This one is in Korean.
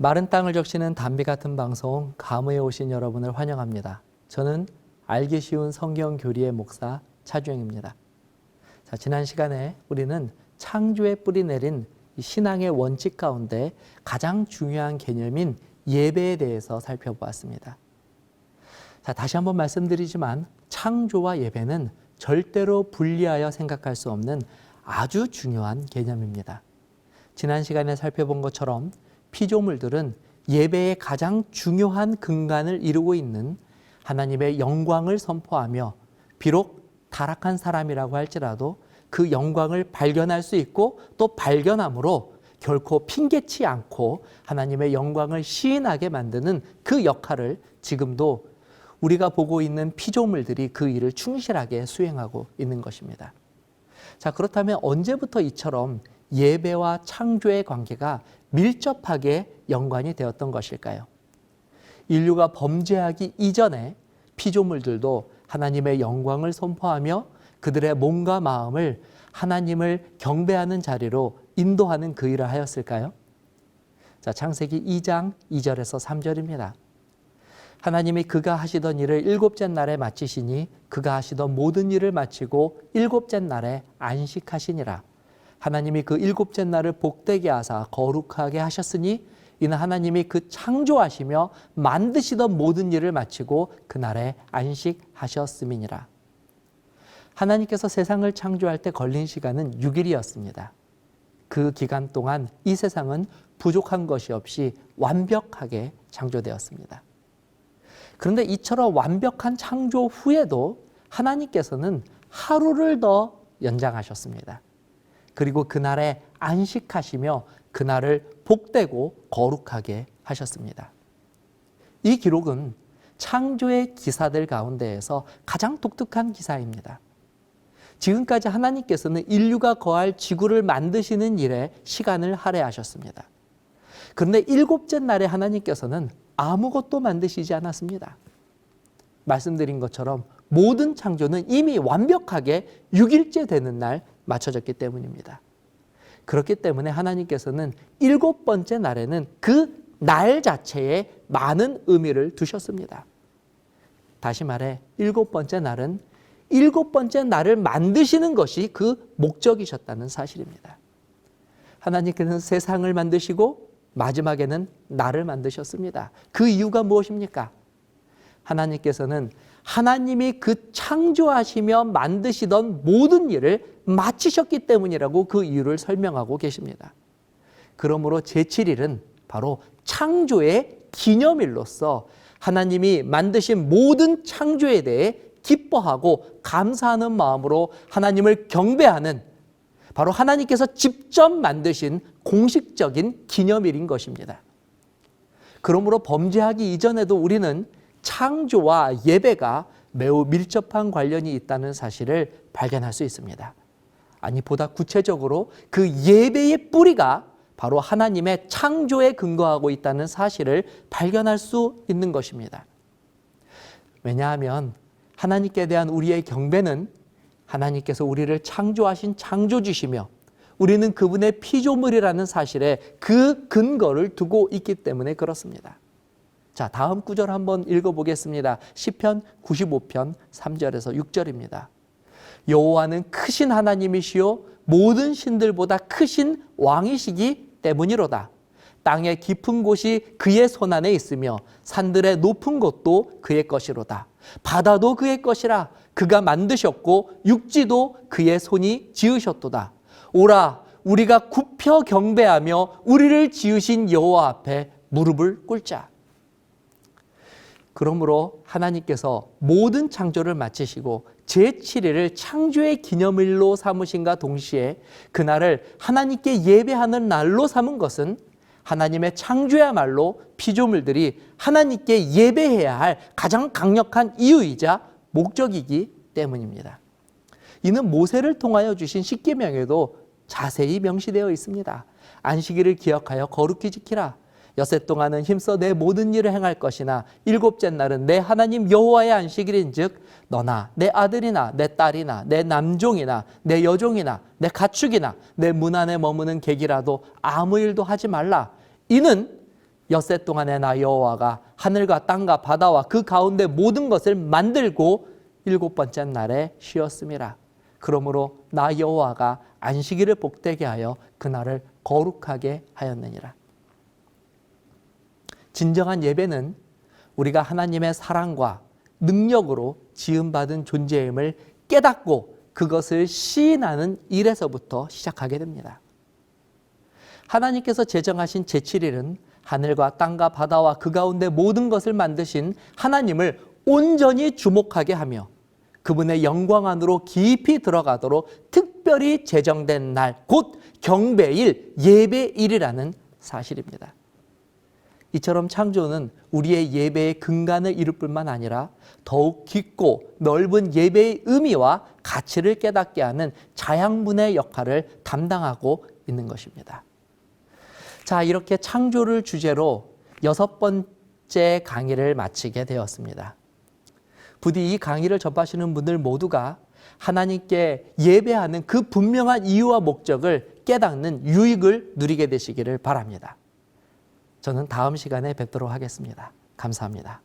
마른 땅을 적시는 담비 같은 방송 감회에 오신 여러분을 환영합니다. 저는 알기 쉬운 성경 교리의 목사 차주영입니다. 자, 지난 시간에 우리는 창조의 뿌리 내린 신앙의 원칙 가운데 가장 중요한 개념인 예배에 대해서 살펴보았습니다. 자, 다시 한번 말씀드리지만 창조와 예배는 절대로 분리하여 생각할 수 없는 아주 중요한 개념입니다. 지난 시간에 살펴본 것처럼 피조물들은 예배의 가장 중요한 근간을 이루고 있는 하나님의 영광을 선포하며 비록 타락한 사람이라고 할지라도 그 영광을 발견할 수 있고 또 발견함으로 결코 핑계치 않고 하나님의 영광을 시인하게 만드는 그 역할을 지금도 우리가 보고 있는 피조물들이 그 일을 충실하게 수행하고 있는 것입니다. 자, 그렇다면 언제부터 이처럼 예배와 창조의 관계가 밀접하게 연관이 되었던 것일까요? 인류가 범죄하기 이전에 피조물들도 하나님의 영광을 선포하며 그들의 몸과 마음을 하나님을 경배하는 자리로 인도하는 그 일을 하였을까요? 자, 창세기 2장 2절에서 3절입니다. 하나님이 그가 하시던 일을 일곱째 날에 마치시니 그가 하시던 모든 일을 마치고 일곱째 날에 안식하시니라. 하나님이 그 일곱째 날을 복되게 하사 거룩하게 하셨으니 이는 하나님이 그 창조하시며 만드시던 모든 일을 마치고 그날에 안식하셨음이니라. 하나님께서 세상을 창조할 때 걸린 시간은 6일이었습니다. 그 기간 동안 이 세상은 부족한 것이 없이 완벽하게 창조되었습니다. 그런데 이처럼 완벽한 창조 후에도 하나님께서는 하루를 더 연장하셨습니다. 그리고 그날에 안식하시며 그날을 복되고 거룩하게 하셨습니다. 이 기록은 창조의 기사들 가운데에서 가장 독특한 기사입니다. 지금까지 하나님께서는 인류가 거할 지구를 만드시는 일에 시간을 할애하셨습니다. 그런데 일곱째 날에 하나님께서는 아무것도 만드시지 않았습니다. 말씀드린 것처럼 모든 창조는 이미 완벽하게 6일째 되는 날 맞춰졌기 때문입니다. 그렇기 때문에 하나님께서는 일곱 번째 날에는 그 날 자체에 많은 의미를 두셨습니다. 다시 말해 일곱 번째 날은 일곱 번째 날을 만드시는 것이 그 목적이셨다는 사실입니다. 하나님께서는 세상을 만드시고 마지막에는 나를 만드셨습니다. 그 이유가 무엇입니까? 하나님께서는 하나님이 그 창조하시며 만드시던 모든 일을 마치셨기 때문이라고 그 이유를 설명하고 계십니다. 그러므로 제7일은 바로 창조의 기념일로서 하나님이 만드신 모든 창조에 대해 기뻐하고 감사하는 마음으로 하나님을 경배하는 바로 하나님께서 직접 만드신 공식적인 기념일인 것입니다. 그러므로 범죄하기 이전에도 우리는 창조와 예배가 매우 밀접한 관련이 있다는 사실을 발견할 수 있습니다. 아니, 보다 구체적으로 그 예배의 뿌리가 바로 하나님의 창조에 근거하고 있다는 사실을 발견할 수 있는 것입니다. 왜냐하면 하나님께 대한 우리의 경배는 하나님께서 우리를 창조하신 창조주시며 우리는 그분의 피조물이라는 사실에 그 근거를 두고 있기 때문에 그렇습니다. 자, 다음 구절 한번 읽어보겠습니다. 시편 95편 3절에서 6절입니다. 여호와는 크신 하나님이시요 모든 신들보다 크신 왕이시기 때문이로다. 땅의 깊은 곳이 그의 손안에 있으며 산들의 높은 곳도 그의 것이로다. 바다도 그의 것이라. 그가 만드셨고 육지도 그의 손이 지으셨도다. 오라, 우리가 굽혀 경배하며 우리를 지으신 여호와 앞에 무릎을 꿇자. 그러므로 하나님께서 모든 창조를 마치시고 제7일을 창조의 기념일로 삼으신과 동시에 그날을 하나님께 예배하는 날로 삼은 것은 하나님의 창조야말로 피조물들이 하나님께 예배해야 할 가장 강력한 이유이자 목적이기 때문입니다. 이는 모세를 통하여 주신 십계명에도 자세히 명시되어 있습니다. 안식일을 기억하여 거룩히 지키라. 엿새 동안은 힘써 내 모든 일을 행할 것이나 일곱째 날은 내 하나님 여호와의 안식일인즉 너나 내 아들이나 내 딸이나 내 남종이나 내 여종이나 내 가축이나 내 문 안에 머무는 객이라도 아무 일도 하지 말라. 이는 엿새 동안에 나 여호와가 하늘과 땅과 바다와 그 가운데 모든 것을 만들고 일곱 번째 날에 쉬었음이라. 그러므로 나 여호와가 안식일을 복되게 하여 그날을 거룩하게 하였느니라. 진정한 예배는 우리가 하나님의 사랑과 능력으로 지음받은 존재임을 깨닫고 그것을 시인하는 일에서부터 시작하게 됩니다. 하나님께서 제정하신 제7일은 하늘과 땅과 바다와 그 가운데 모든 것을 만드신 하나님을 온전히 주목하게 하며 그분의 영광 안으로 깊이 들어가도록 특별히 제정된 날, 곧 경배일, 예배일이라는 사실입니다. 이처럼 창조는 우리의 예배의 근간을 이룰 뿐만 아니라 더욱 깊고 넓은 예배의 의미와 가치를 깨닫게 하는 자양분의 역할을 담당하고 있는 것입니다. 자, 이렇게 창조를 주제로 6번째 강의를 마치게 되었습니다. 부디 이 강의를 접하시는 분들 모두가 하나님께 예배하는 그 분명한 이유와 목적을 깨닫는 유익을 누리게 되시기를 바랍니다. 저는 다음 시간에 뵙도록 하겠습니다. 감사합니다.